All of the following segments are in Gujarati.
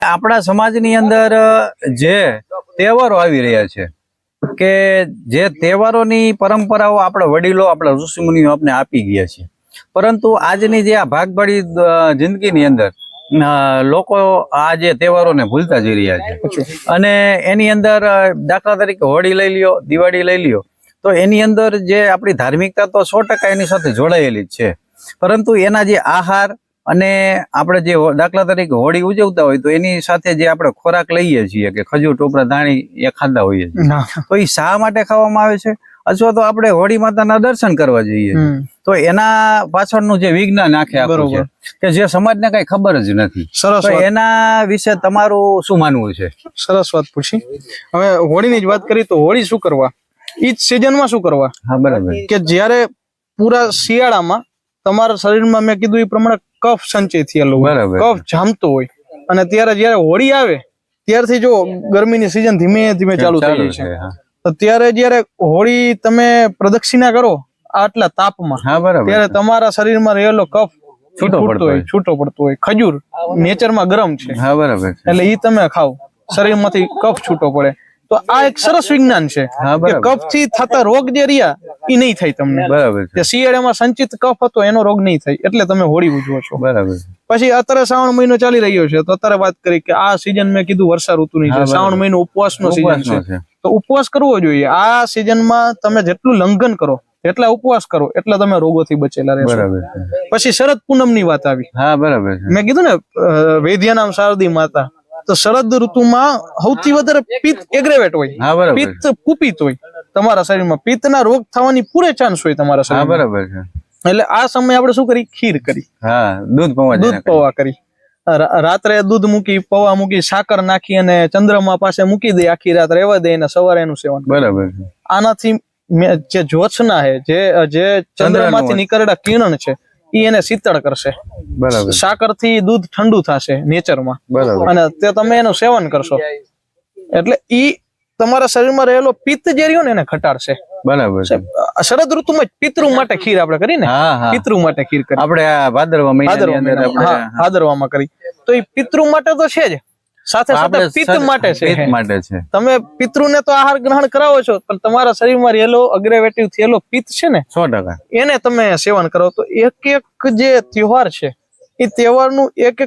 આપણા સમાજની અંદર જે તહેવારો આવી રહ્યા છે કે જે તહેવારોની પરંપરાઓ આપણા વડીલો આપણા ઋષિમુનિઓ આપણે આપી ગયા છે, પરંતુ આજની જે આ ભાગભળી જિંદગીની અંદર લોકો આ જે તહેવારોને ભૂલતા જઈ રહ્યા છે. અને એની અંદર દાખલા તરીકે હોળી લઈ લ્યો, દિવાળી લઈ લ્યો, તો એની અંદર જે આપણી ધાર્મિકતા તો 100% એની સાથે જોડાયેલી જ છે, પરંતુ એના જે આહાર અને આપણે જે દાખલા તરીકે હોળી ઉજવતા હોય તો એની સાથે જે આપણે ખોરાક લઈએ છીએ કે ખજૂર, ટોપરા, ધાણી એ ખાતા હોઈએ છીએ, તો એ શા માટે ખાવામાં આવે છે? અથવા તો આપણે હોળી માતાના દર્શન કરવા જઈએ તો એના પાછળનું જે વિજ્ઞાન આખું છે કે જે સમાજને કઈ ખબર જ નથી. સરસ. તો એના વિશે તમારું શું માનવું છે? સરસ વાત પૂછી. હવે હોળીની જ વાત કરી તો હોળી શું કરવા, ઈ જ સિઝનમાં શું કરવા? હા, બરાબર. કે જ્યારે પૂરા શિયાળામાં તમારા શરીરમાં મેં કીધું એ પ્રમાણે કફ સંચય થયેલો હોય, કફ જામતો હોય, અને ત્યારે જયારે હોળી આવે ત્યારથી જો ગરમીની સિઝન ધીમે ધીમે ચાલુ થઈ જાય છે, તો ત્યારે જયારે હોળી તમે પ્રદક્ષિણા કરો આટલા તાપમાં, ત્યારે તમારા શરીરમાં રહેલો કફ છૂટો પડતો હોય. ખજૂર નેચરમાં ગરમ છે, એટલે ઈ તમે ખાવ, શરીરમાંથી કફ છૂટો પડે. તો આ એક સરસ વિજ્ઞાન છે કે કફ થી થતા રોગ જે રહ્યા એ નહીં થાય તમને. બરાબર. શિયાળામાં સંચિત કફ હતો એનો રોગ નહીં થાય, એટલે તમે હોળી ઉજવો છો. બરાબર. પછી અત્યારે શ્રાવણ મહિનો ચાલી રહ્યો છે, તો અત્યારે વાત કરી કે આ સિઝન મેં કીધું વર્ષા ઋતુની છે, શ્રાવણ મહિનો ઉપવાસનો સિઝન છે, તો ઉપવાસ કરવો જોઈએ. આ સિઝનમાં તમે જેટલું લંઘન કરો, એટલા ઉપવાસ કરો, એટલા તમે રોગોથી બચેલા રહેશો. પછી શરદ પૂનમ ની વાત આવી. હા, બરાબર. મેં કીધું ને વૈદ્યનામ શારદી માતા, તો શરદ ઋતુમાં સૌથી વધારે પિત્ત એગ્રેવેટ હોય, પિત્ત કુપિત હોય તમારા શરીરમાં, પિત્તના રોગ થવાની પૂરે ચાન્સ હોય તમારા શરીરમાં. બરાબર છે. એટલે આ સમયે આપણે શું કરી? ખીર કરી, દૂધ પૌવા કરી, રાત્રે દૂધ મૂકી, પૌવા મૂકી, સાકર નાખી અને ચંદ્રમા પાસે મૂકી દે, આખી રાત રહેવા દે, અને સવારે એનું સેવન. બરાબર. આનાથી જે જ્યોત્સના છે, જે ચંદ્રમાંથી નીકળેલા કિરણ છે, ઈ એને શીતળ કરશે. બરાબર. સાકર થી દૂધ ઠંડુ થશે નેચરમાં. બરાબર. અને તે તમે એનું સેવન કરશો એટલે ઈ તમારા શરીરમાં રહેલો પિત્ત જે રહ્યો ને એને ઘટાડશે. બરાબર. શરદ ઋતુમાં પિતૃ માટે ખીર આપણે કરી ને, પિતૃ માટે ખીર કરી આપણે ભાદરવામાં કરી, તો એ પિતૃ માટે તો છે જ, સાથે સાથે પિત્ત માટે છે. તમે પિતૃને તો આહાર ગ્રહણ કરાવો છો, પણ તમારા શરીરમાં રહેલો અગ્રેવેટિવ થયેલો પિત્ત છે ને 100%, એને તમે સેવન કરો. તો એક એક જે તહેવાર છે એ તહેવારનું એક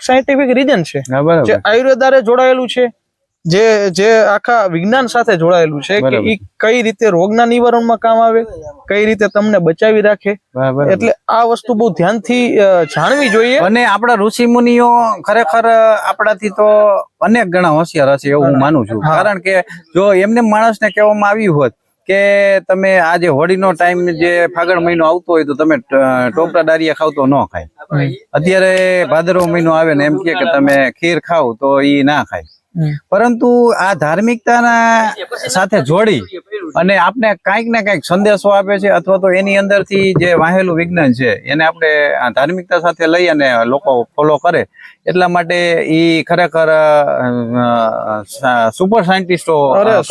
સાયન્ટિફિક રીઝન છે, જે આયુર્વેદારે જોડાયેલું છે, જે આખા વિજ્ઞાન સાથે જોડાયેલું છે કે એ કઈ રીતે રોગના નિવારણમાં કામ આવે, કઈ રીતે તમને બચાવી રાખે. એટલે આ વસ્તુ બહુ ધ્યાનથી જાણવી જોઈએ. અને આપણા ઋષિ મુનિઓ ખરેખર આપણાથી તો અનેક ગણા હોશિયાર હશે એવું હું માનું છું, કારણ કે જો એમને માણસને કહેવામાં આવ્યું હોત કે તમે આજે હોળીનો ટાઈમ જે ફાગણ મહિનો આવતો હોય તો તમે ટોપરા ડારિયા ખાવ તો ન ખાય. અત્યારે ભાદરવો મહિનો આવે ને એમ કે તમે ખીર ખાવ તો ઈ ના ખાય. પરંતુ આ ધાર્મિકતાના સાથે જોડી અને આપણે કાંઈક ને કાંઈક સંદેશો આપે છે, અથવા તો એની અંદરથી જે વાહેલું વિજ્ઞાન છે એને આપણે ધાર્મિકતા સાથે લઈ અને લોકો ફોલો કરે, એટલા માટે ઈ ખરેખર સુપર સાયન્ટિસ્ટો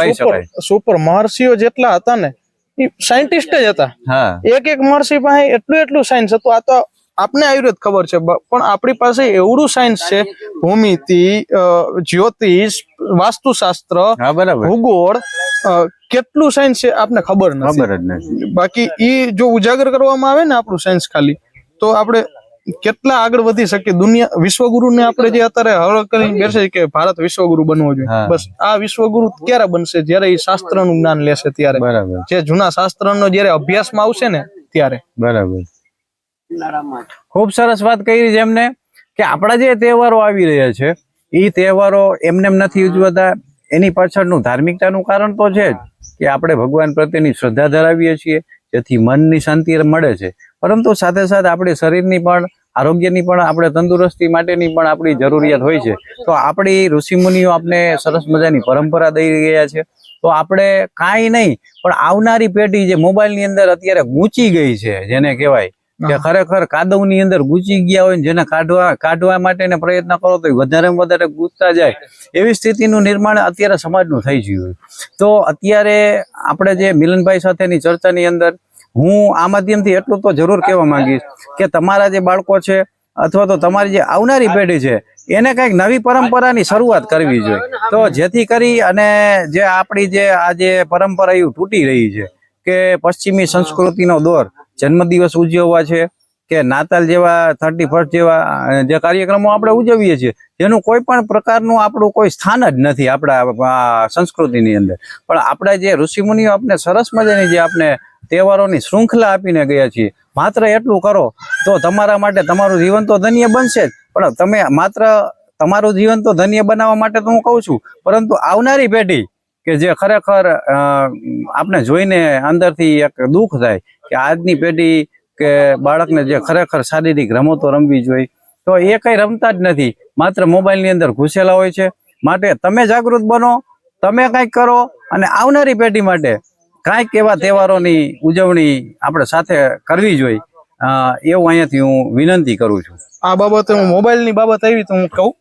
કહી શકાય. સુપર મહર્ષિઓ જેટલા હતા ને એ સાયન્ટિસ્ટ જ હતા. એક મહર્ષિ પાસે એટલું સાયન્સ હતું. આ તો આપને આયુર્વેદ ખબર છે, પણ આપણી પાસે એવડું સાયન્સ છે, ભૂમિતિ, જ્યોતિષ, વાસ્તુશાસ્ત્ર, ભૂગોળ, કેટલું સાયન્સ છે આપને ખબર નથી. બાકી ઈ જો ઉજાગર કરવામાં આવે ને આપણું સાયન્સ ખાલી, તો આપણે કેટલા આગળ વધી શકીએ. દુનિયા વિશ્વગુરુને આપણે જે અત્યારે હળ કરીને બેસે કે ભારત વિશ્વગુરુ બનવો જોઈએ, બસ આ વિશ્વગુરુ ક્યારે બનશે? જયારે એ શાસ્ત્રનું જ્ઞાન લેશે ત્યારે, જે જૂના શાસ્ત્રનો જયારે અભ્યાસમાં આવશે ને ત્યારે. બરાબર. ખૂબ સરસ વાત કરી છે એમને કે આપણા જે તહેવારો આવી રહ્યા છે એ તહેવારો એમને નથી ઉજવાતા. એની પાછળનું ધાર્મિકતાનું કારણ તો છે જ કે આપણે ભગવાન પ્રત્યેની શ્રદ્ધા ધરાવીએ છીએ, જેથી મનની શાંતિ મળે છે, પરંતુ સાથે સાથે આપણે શરીરની પણ, આરોગ્યની પણ, આપણે તંદુરસ્તી માટેની પણ આપણી જરૂરિયાત હોય છે. તો આપણી ઋષિમુનિઓ આપણે સરસ મજાની પરંપરા દઈ રહ્યા છે. તો આપણે કાંઈ નહીં પણ આવનારી પેઢી જે મોબાઈલની અંદર અત્યારે ગૂંચી ગઈ છે, જેને કહેવાય કે ખરેખર કાદવની અંદર ગૂંચી ગયા હોય, જેને કાઢવા માટે પ્રયત્ન કરો તો વધારે વધારે ગૂંચતા જાય, એવી સ્થિતિનું નિર્માણ અત્યારે સમાજનું થઈ ગયું. તો અત્યારે આપણે જે મિલનભાઈ સાથેની ચર્ચાની અંદર હું આ માધ્યમથી એટલું તો જરૂર કહેવા માંગીશ કે તમારા જે બાળકો છે અથવા તો તમારી જે આવનારી પેઢી છે એને કંઈક નવી પરંપરાની શરૂઆત કરવી જોઈએ. તો જેથી કરી અને જે આપણી જે આ જે પરંપરા એવું તૂટી રહી છે કે પશ્ચિમી સંસ્કૃતિનો દોર, જન્મદિવસ ઉજવવા છે કે નાતાલ જેવા 31 જેવા જે કાર્યક્રમો આપણે ઉજવીએ છીએ જેનું કોઈ પણ પ્રકારનું આપણું કોઈ સ્થાન જ નથી આપણા સંસ્કૃતિની અંદર. પણ આપણા જે ઋષિમુનિઓ આપણે સરસ મજાની જે આપણે તહેવારોની શૃંખલા આપીને ગયા છીએ, માત્ર એટલું કરો તો તમારા માટે તમારું જીવન તો ધન્ય બનશે જ, પણ તમે માત્ર તમારું જીવન તો ધન્ય બનાવવા માટે તો હું કહું છું, પરંતુ આવનારી પેઢી કે જે ખરેખર આપણે જોઈને અંદરથી એક દુઃખ થાય કે આજની પેઢી કે બાળકને જે ખરેખર શારીરિક રમતો રમવી જોઈએ તો એ કંઈ રમતા જ નથી, માત્ર મોબાઈલની અંદર ઘૂસેલા હોય છે. માટે તમે જાગૃત બનો, તમે કંઈક કરો અને આવનારી પેઢી માટે કાંઈક એવા તહેવારોની ઉજવણી આપણે સાથે કરવી જોઈએ એવું અહીંયાથી હું વિનંતી કરું છું. આ બાબતે હું મોબાઈલની બાબત આવી તો હું કહું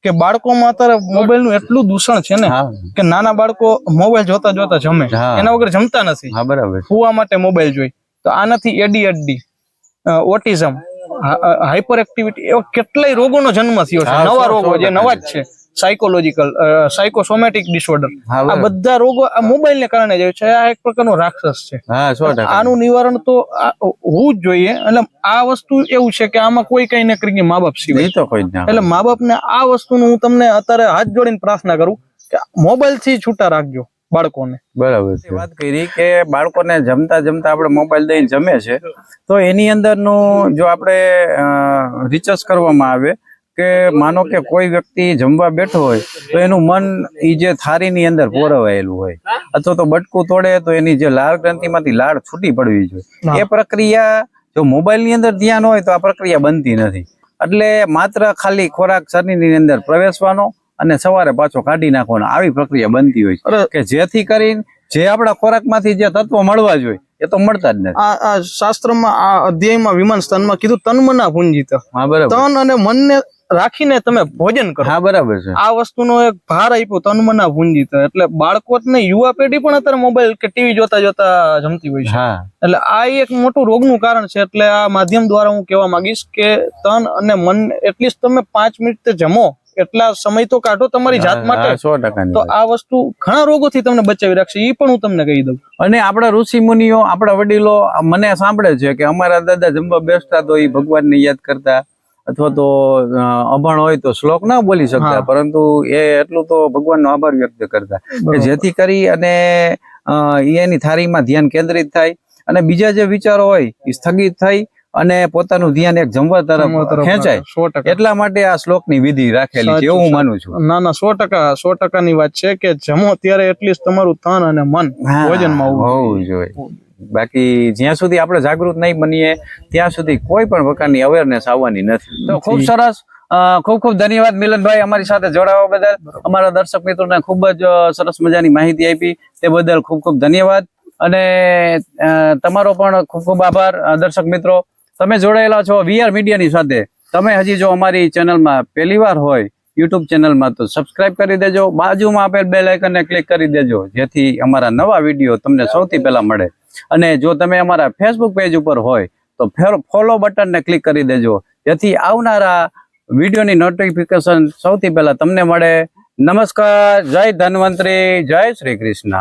કે બાળકોમાં અત્યારે મોબાઈલનું એટલું દૂષણ છે ને કે નાના બાળકો મોબાઈલ જોતા જોતા જમે, એના વગર જમતા નથી. હા, બરાબર. સુવા માટે મોબાઈલ જોઈ તો આનાથી ADHD, ઓટિઝમ, હાઇપર એક્ટિવિટી એવા કેટલાય રોગોનો જન્મ થયો છે. નવા રોગો જે નવા જ છે, સાયકોલોજીકલ, સાયકોસોમેટિક ડિસઓર્ડર, આ બધા રોગો આ મોબાઈલ ને કારણે જ છે. આ એક પ્રકારનો રાક્ષસ છે. આનું નિવારણ તો હોવું જ જોઈએ. એટલે આ વસ્તુ એવું છે કે આમાં કોઈ કઈ ન કરી મા બાપ સિવાય, એટલે મા બાપ ને આ વસ્તુનું હું તમને અત્યારે હાથ જોડીને પ્રાર્થના કરું કે મોબાઈલ થી છૂટા રાખજો બાળકોને. બરાબર છે. વાત કરી કે બાળકોને જમતા જમતા આપણે મોબાઈલ દઈને જમે છે તો એની અંદરનું જો આપણે રિસર્ચ કરવામાં આવે કે માનો કે કોઈ વ્યક્તિ જમવા બેઠો હોય તો એનું મન એ જે થાળીની અંદર પોરવાયેલું હોય અથવા તો બટકું તોડે તો એની જે લાળ ગ્રંથિમાંથી લાળ છૂટી પડવી જોઈએ. એ પ્રક્રિયા જો મોબાઈલની અંદર ધ્યાન હોય તો આ પ્રક્રિયા બનતી નથી. એટલે માત્ર ખાલી ખોરાક શરીરની અંદર પ્રવેશવાનો અને સવારે પાછો કાઢી નાખવાનો, આવી પ્રક્રિયા બનતી હોય છે કે જેથી કરીને જે આપણા ખોરાકમાંથી જે તત્વો મળવા જોઈએ એ તો મળતા જ નથી. આ શાસ્ત્રમાં આ અધ્યાયમાં વિમાન સ્થાનમાં કીધું તન મના પુંજીત. હા, બરાબર. તન અને મનને રાખીને તમે ભોજન કરો. હા, બરાબર છે. આ વસ્તુનો એક ભાર આપ્યો, તન મના પુંજીત. એટલે બાળકો જ નહીં, યુવા પેઢી પણ અત્યારે મોબાઈલ કે ટીવી જોતા જોતા જમતી હોય છે. એટલે આ એક મોટું રોગનું કારણ છે. એટલે આ માધ્યમ દ્વારા હું કહેવા માંગીશ કે તન અને મન એટલીસ્ટ તમે 5 મિનિટ જમો, એટલા સમય તો કાઢો તમારી જાત માટે. 100% તો આ વસ્તુ ઘણા રોગોથી તમને બચાવી રાખશે, એ પણ હું તમને કહી દઉં. અને આપણા ઋષિ મુનિઓ, આપણા વડીલો મને સાંભળે છે કે અમારા દાદા જમવા બેસતા તો એ ભગવાનને યાદ કરતા અથવા તો અભણ હોય તો શ્લોક ના બોલી શકતા, પરંતુ એ એટલું તો ભગવાનનો આભાર વ્યક્ત કરતા કે જેથી કરી અને એની થાળીમાં ધ્યાન કેન્દ્રિત થાય અને બીજા જે વિચારો હોય એ સ્થગિત થઈ અને પોતાનું ધ્યાન એક જમવા તરફ ખેંચાય. 100% એટલા માટે આ શ્લોકની વિધિ રાખેલી છે એવું હું માનું છું. ના ના, 100% ની વાત છે કે જમો ત્યારે એટલીસ્ટ તમારું તન અને મન ભોજનમાં હોવું જોઈએ. બાકી જ્યાં સુધી આપણે જાગૃત નહીં બનીએ ત્યાં સુધી કોઈ પણ પ્રકારની અવેરનેસ આવવાની નથી. તો ખૂબ સરસ, ખૂબ ખૂબ ધન્યવાદ મિલનભાઈ અમારી સાથે જોડાવા બદલ. અમારા દર્શક મિત્રોને ખૂબ જ સરસ મજાની માહિતી આપી તે બદલ ખૂબ ખૂબ ધન્યવાદ. અને તમારો પણ ખૂબ ખૂબ આભાર. દર્શક મિત્રો, તમે જોડાયેલા છો VR મીડિયાની સાથે. તમે હજી જો અમારી ચેનલમાં પહેલી વાર હોય YouTube ચેનલમાં તો સબસ્ક્રાઇબ કરી દેજો, બાજુમાં આપેલ બેલ આઇકનને ક્લિક કરી દેજો જેથી અમારા નવા વિડીયો તમને સૌથી પહેલા મળે. અને જો તમે અમારા Facebook પેજ ઉપર હોય તો ફોલો બટનને ક્લિક કરી દેજો જેથી આવનારા વિડીયોની નોટિફિકેશન સૌથી પહેલા તમને મળે. નમસ્કાર, જય ધન્વંતરી, જય શ્રી કૃષ્ણ.